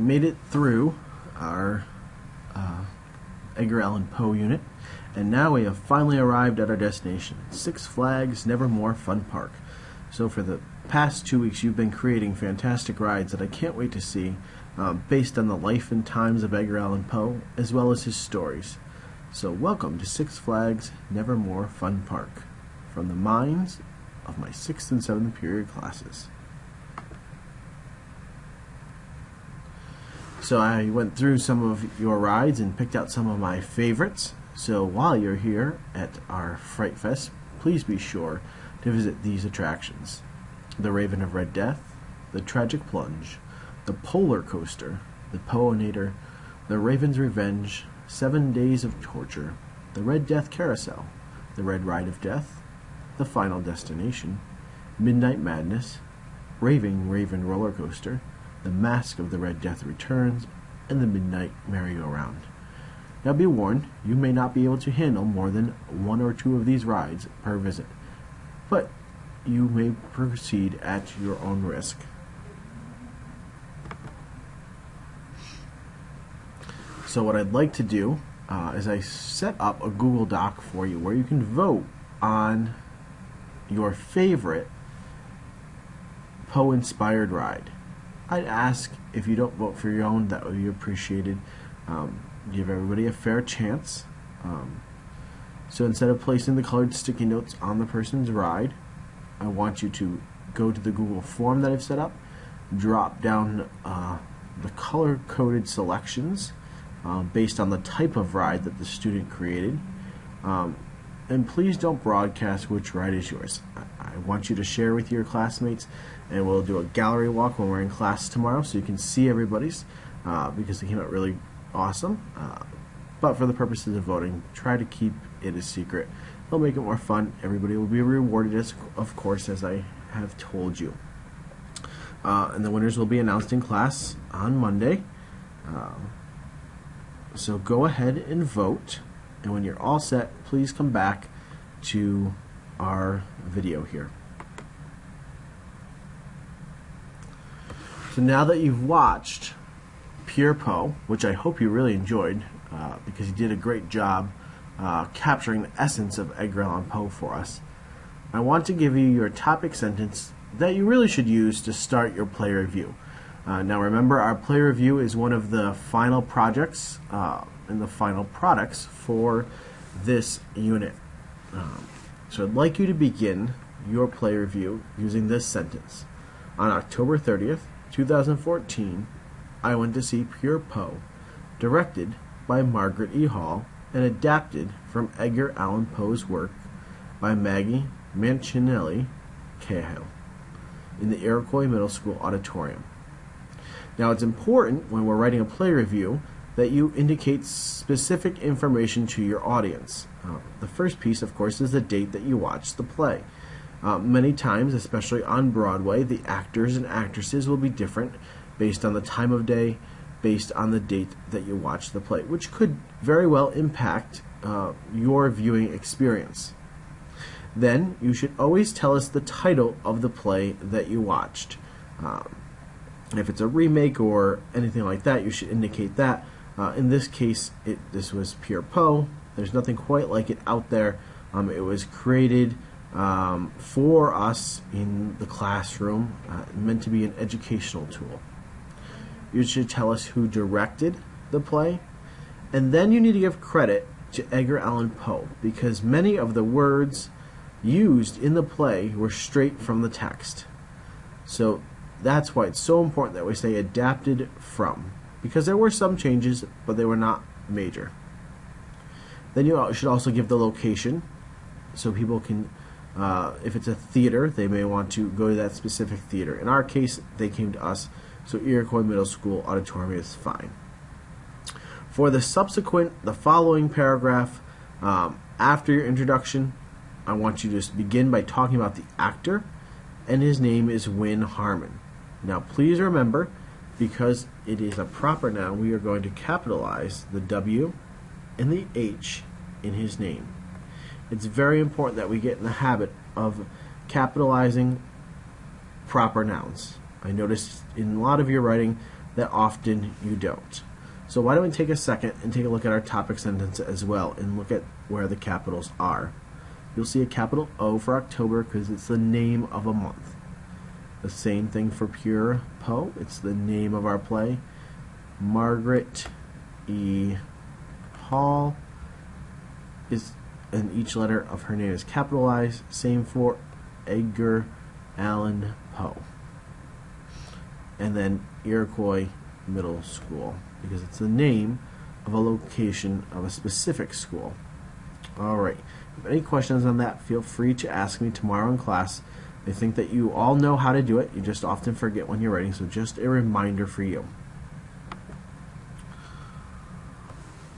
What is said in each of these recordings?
made it through our Edgar Allan Poe unit, and now we have finally arrived at our destination, Six Flags Nevermore Fun Park. So for the past 2 weeks you've been creating fantastic rides that I can't wait to see, based on the life and times of Edgar Allan Poe, as well as his stories. So welcome to Six Flags Nevermore Fun Park, from the minds of my 6th and 7th period classes. So I went through some of your rides and picked out some of my favorites. So while you're here at our Fright Fest, please be sure to visit these attractions: the Raven of Red Death, the Tragic Plunge, the Polar Coaster, the Poenator, the Raven's Revenge, 7 Days of Torture, the Red Death Carousel, the Red Ride of Death, the Final Destination, Midnight Madness, Raving Raven Roller Coaster, the Mask of the Red Death Returns, and the Midnight Merry-Go-Round. Now be warned, you may not be able to handle more than 1 or 2 of these rides per visit, but you may proceed at your own risk. So what I'd like to do is I set up a Google Doc for you where you can vote on your favorite Poe-inspired ride. I'd ask if you don't vote for your own, that would be appreciated. Give everybody a fair chance. So instead of placing the colored sticky notes on the person's ride, I want you to go to the Google form that I've set up, drop down the color-coded selections based on the type of ride that the student created. And please don't broadcast which ride is yours. I want you to share with your classmates, and we'll do a gallery walk when we're in class tomorrow so you can see everybody's, because they came out really awesome. But for the purposes of voting, try to keep it a secret. It'll make it more fun. Everybody will be rewarded, of course, as I have told you. And the winners will be announced in class on Monday. So go ahead and vote. And when you're all set, please come back to our video here. So now that you've watched Pure Poe, which I hope you really enjoyed, because he did a great job capturing the essence of Edgar Allan Poe for us, I want to give you your topic sentence that you really should use to start your play review. Now remember, our play review is one of the final projects and the final products for this unit. So I'd like you to begin your play review using this sentence. On October 30th, 2014, I went to see Pure Poe, directed by Margaret E. Hall and adapted from Edgar Allan Poe's work by Maggie Mancinelli Cahill in the Iroquois Middle School auditorium. Now it's important when we're writing a play review that you indicate specific information to your audience. The first piece, of course, is the date that you watched the play. Many times, especially on Broadway, the actors and actresses will be different based on the time of day, based on the date that you watch the play, which could very well impact your viewing experience. Then you should always tell us the title of the play that you watched. If it's a remake or anything like that, you should indicate that. In this case, this was Pure Poe. There's nothing quite like it out there. It was created for us in the classroom, meant to be an educational tool. You should tell us who directed the play, and then you need to give credit to Edgar Allan Poe, because many of the words used in the play were straight from the text. So that's why it's so important that we say adapted from, because there were some changes, but they were not major. Then you should also give the location, so people can, if it's a theater, they may want to go to that specific theater. In our case, they came to us, so Iroquois Middle School auditorium is fine. For the following paragraph, after your introduction, I want you to just begin by talking about the actor, and his name is Win Harmon. Now please remember, because it is a proper noun, we are going to capitalize the W and the H in his name. It's very important that we get in the habit of capitalizing proper nouns. I noticed in a lot of your writing that often you don't. So why don't we take a second and take a look at our topic sentence as well and look at where the capitals are. You'll see a capital O for October because it's the name of a month. The same thing for Pure Poe. It's the name of our play. Margaret E. Hall and each letter of her name is capitalized. Same for Edgar Allan Poe. And then Iroquois Middle School, because it's the name of a location of a specific school. Alright, if any questions on that, feel free to ask me tomorrow in class. I think that you all know how to do it, you just often forget when you're writing, so just a reminder for you.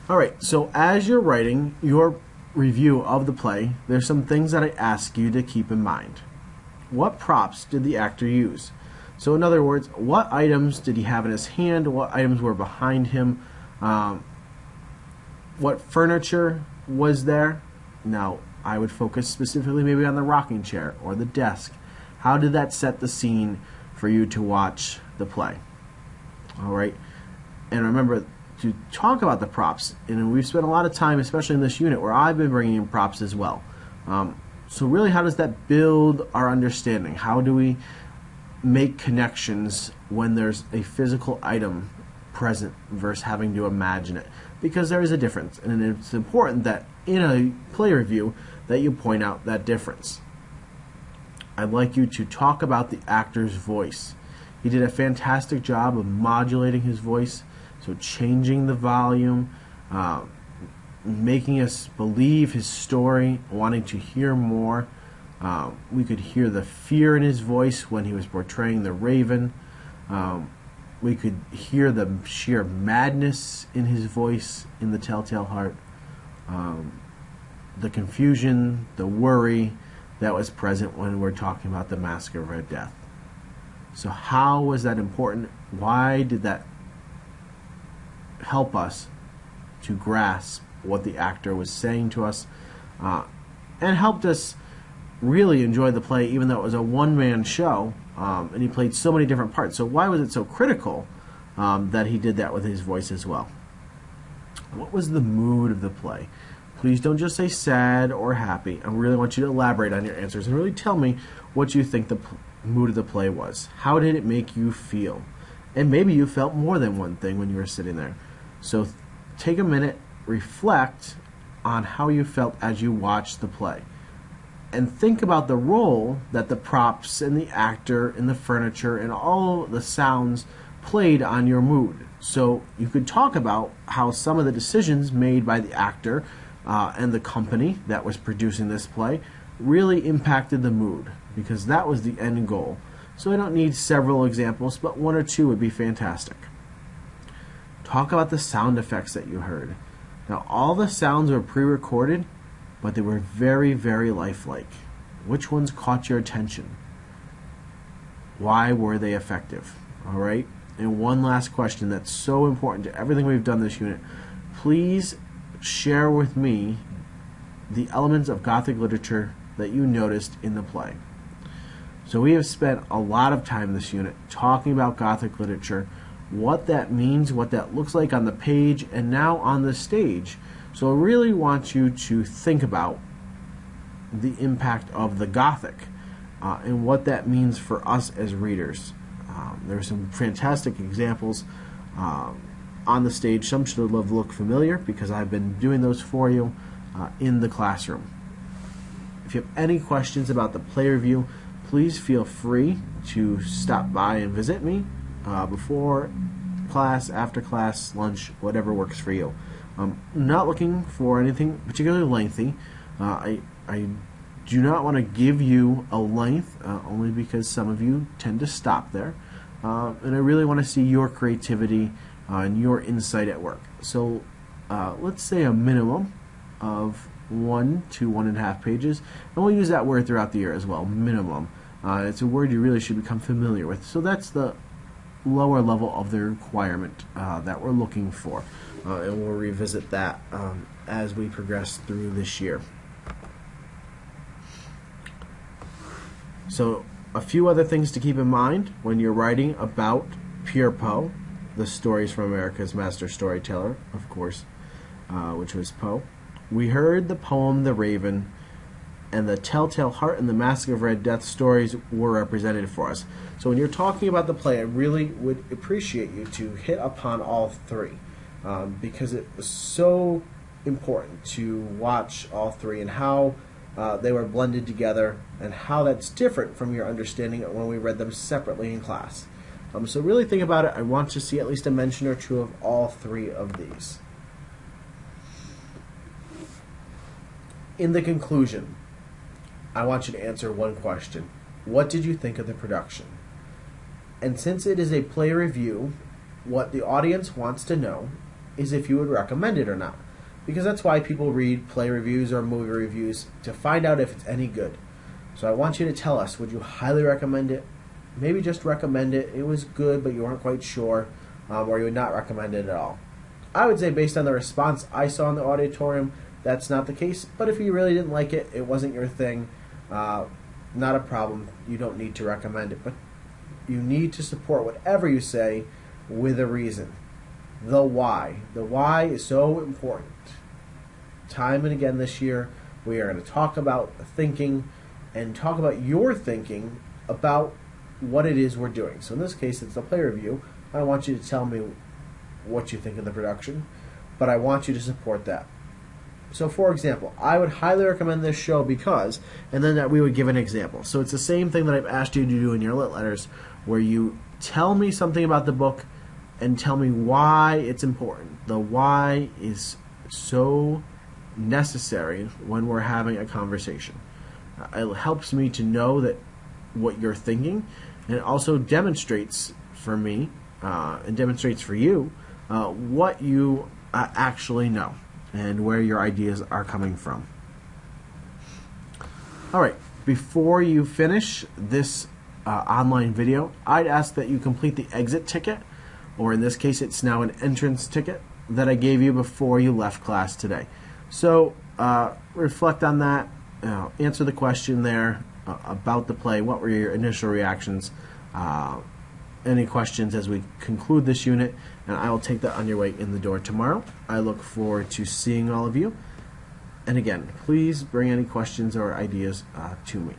Alright, so as you're writing your review of the play, there's some things that I ask you to keep in mind. What props did the actor use? So in other words, what items did he have in his hand? What items were behind him? What furniture was there? Now, I would focus specifically maybe on the rocking chair or the desk. How did that set the scene for you to watch the play? Alright, and remember to talk about the props, and we've spent a lot of time, especially in this unit, where I've been bringing in props as well. So really, how does that build our understanding? How do we make connections when there's a physical item present versus having to imagine it? Because there is a difference, and it's important that in a play review that you point out that difference. I'd like you to talk about the actor's voice. He did a fantastic job of modulating his voice, so changing the volume, making us believe his story, wanting to hear more. We could hear the fear in his voice when he was portraying the Raven. We could hear the sheer madness in his voice in The Telltale Heart. The confusion, the worry that was present when we're talking about the Mask of Red Death. So how was that important? Why did that help us to grasp what the actor was saying to us, and helped us really enjoy the play, even though it was a one-man show, and he played so many different parts. So why was it so critical that he did that with his voice as well? What was the mood of the play? Please don't just say sad or happy. I really want you to elaborate on your answers and really tell me what you think the mood of the play was. How did it make you feel? And maybe you felt more than one thing when you were sitting there. So take a minute, reflect on how you felt as you watched the play. And think about the role that the props and the actor and the furniture and all the sounds played on your mood. So you could talk about how some of the decisions made by the actor and the company that was producing this play really impacted the mood, because that was the end goal. So I don't need several examples, but one or two would be fantastic. Talk about the sound effects that you heard. Now, all the sounds were pre-recorded, but they were very, very lifelike. Which ones caught your attention? Why were they effective? All right? And one last question that's so important to everything we've done this unit. Please share with me the elements of Gothic literature that you noticed in the play. So we have spent a lot of time this unit talking about Gothic literature, what that means, what that looks like on the page, and now on the stage. So I really want you to think about the impact of the Gothic and what that means for us as readers. There are some fantastic examples on the stage. Some should look familiar because I've been doing those for you in the classroom. If you have any questions about the play review, please feel free to stop by and visit me before class, after class, lunch, whatever works for you. I'm not looking for anything particularly lengthy. I do not want to give you a length, only because some of you tend to stop there. And I really want to see your creativity and your insight at work. So let's say a minimum of 1 to 1.5 pages, and we'll use that word throughout the year as well, minimum. It's a word you really should become familiar with. So that's the lower level of the requirement that we're looking for, and we'll revisit that as we progress through this year. So a few other things to keep in mind when you're writing about Pure Poe. the stories from America's master storyteller, of course, which was Poe. We heard the poem The Raven, and the Telltale Heart and the Mask of Red Death stories were represented for us. So when you're talking about the play, I really would appreciate you to hit upon all three, because it was so important to watch all three and how they were blended together and how that's different from your understanding when we read them separately in class. So really think about it. I want to see at least a mention or two of all three of these. In the conclusion, I want you to answer one question. What did you think of the production? And since it is a play review, what the audience wants to know is if you would recommend it or not. Because that's why people read play reviews or movie reviews, to find out if it's any good. So I want you to tell us, would you highly recommend it? Maybe just recommend it. It was good, but you weren't quite sure, or you would not recommend it at all. I would say based on the response I saw in the auditorium, that's not the case. But if you really didn't like it, it wasn't your thing, not a problem. You don't need to recommend it. But you need to support whatever you say with a reason. The why. The why is so important. Time and again this year, we are going to talk about thinking and talk about your thinking about what it is we're doing. So in this case, it's a play review. I don't want you to tell me what you think of the production, but I want you to support that. So for example, I would highly recommend this show because, and then that we would give an example. So it's the same thing that I've asked you to do in your lit letters, where you tell me something about the book and tell me why it's important. The why is so necessary when we're having a conversation. It helps me to know that what you're thinking, and it also demonstrates for me and demonstrates for you what you actually know and where your ideas are coming from. Alright, before you finish this online video, I'd ask that you complete the exit ticket, or in this case it's now an entrance ticket, that I gave you before you left class today. So reflect on that, answer the question there about the play. What were your initial reactions? Any questions as we conclude this unit, and I will take that on your way in the door tomorrow. I look forward to seeing all of you. And again, please bring any questions or ideas to me.